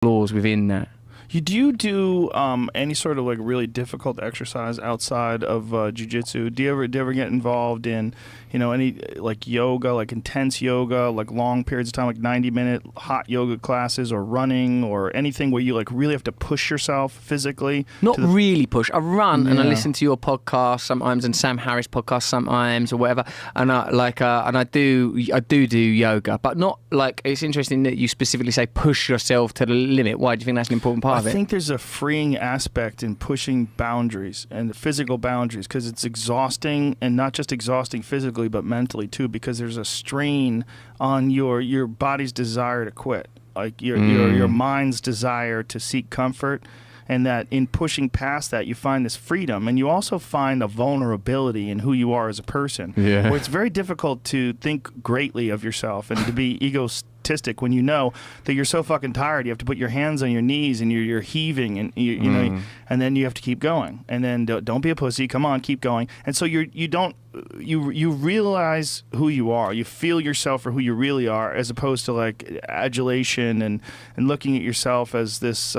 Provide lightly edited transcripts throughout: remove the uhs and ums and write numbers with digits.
flaws within that. Do you do any sort of like really difficult exercise outside of jiu-jitsu? Do you ever get involved in, any like yoga, like intense yoga, like long periods of time, like 90-minute hot yoga classes, or running, or anything where you like really have to push yourself physically? Not really push. I run and I listen to your podcast sometimes and Sam Harris podcast sometimes or whatever, and I do yoga, but not like. It's interesting that you specifically say push yourself to the limit. Why do you think that's an important part? I think there's a freeing aspect in pushing boundaries and the physical boundaries, because it's exhausting, and not just exhausting physically but mentally too, because there's a strain on your body's desire to quit, like your mind's desire to seek comfort, and that in pushing past that you find this freedom, and you also find a vulnerability in who you are as a person, where it's very difficult to think greatly of yourself and to be egotistic when you know that you're so fucking tired you have to put your hands on your knees and you're heaving, and and then you have to keep going, and then don't be a pussy, come on, keep going. And so you realize who you are, you feel yourself for who you really are, as opposed to like adulation and looking at yourself as this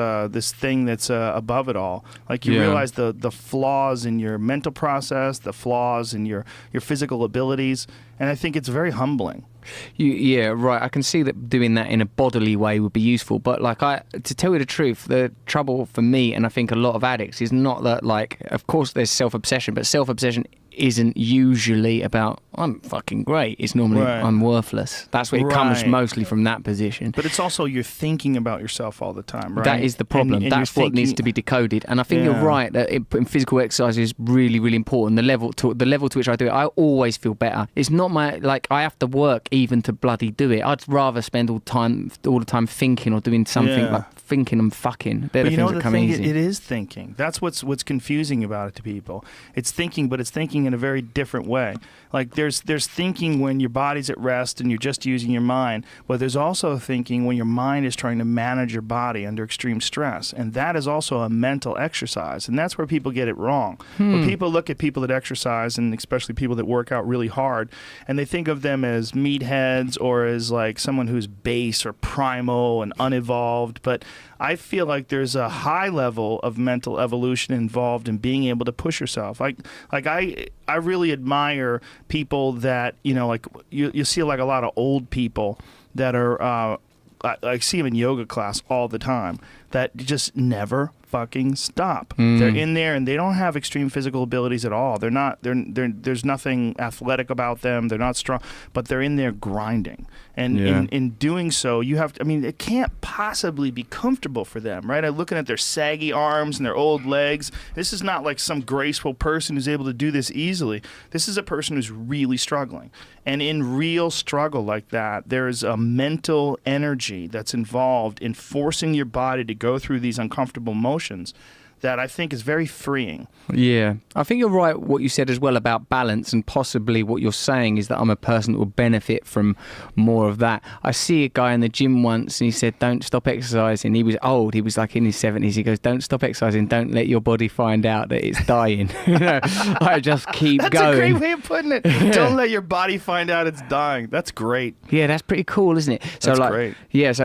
thing that's above it all. Like you realize the flaws in your mental process, the flaws in your physical abilities, and I think it's very humbling. Right. I can see that doing that in a bodily way would be useful, but to tell you the truth, the trouble for me, and I think a lot of addicts, is not that, like, of course there's self-obsession, but self-obsession isn't usually about I'm fucking great. It's normally I'm worthless. That's where it comes mostly from that position. But it's also you're thinking about yourself all the time, right? That is the problem. And that's what needs to be decoded. And I think you're right that in physical exercise is really, really important. The level to which I do it, I always feel better. It's not I have to work even to bloody do it. I'd rather spend all the time thinking or doing something like thinking and fucking. They're the things that come easy. It is thinking. That's what's confusing about it to people. It's thinking, but it's thinking in a very different way. Like there's thinking when your body's at rest and you're just using your mind, but there's also thinking when your mind is trying to manage your body under extreme stress, and that is also a mental exercise, and that's where people get it wrong. When people look at people that exercise, and especially people that work out really hard, and they think of them as meatheads or as like someone who's base or primal and unevolved, but I feel like there's a high level of mental evolution involved in being able to push yourself. Like I really admire people that, like you see like a lot of old people that are, I see them in yoga class all the time, that just never fucking stop. They're in there and they don't have extreme physical abilities at all. There's nothing athletic about them. They're not strong, but they're in there grinding. And in doing so, it can't possibly be comfortable for them, right? I'm looking at their saggy arms and their old legs. This is not like some graceful person who's able to do this easily. This is a person who's really struggling. And in real struggle like that, there's a mental energy that's involved in forcing your body to go through these uncomfortable motions that I think is very freeing. Yeah. I think you're right what you said as well about balance, and possibly what you're saying is that I'm a person that will benefit from more of that. I see a guy in the gym once and he said, don't stop exercising. He was old. He was like in his 70s. He goes, don't stop exercising. Don't let your body find out that it's dying. I just keep going. That's a great way of putting it. Don't let your body find out it's dying. That's great. Yeah, that's pretty cool, isn't it? That's great. Yeah, so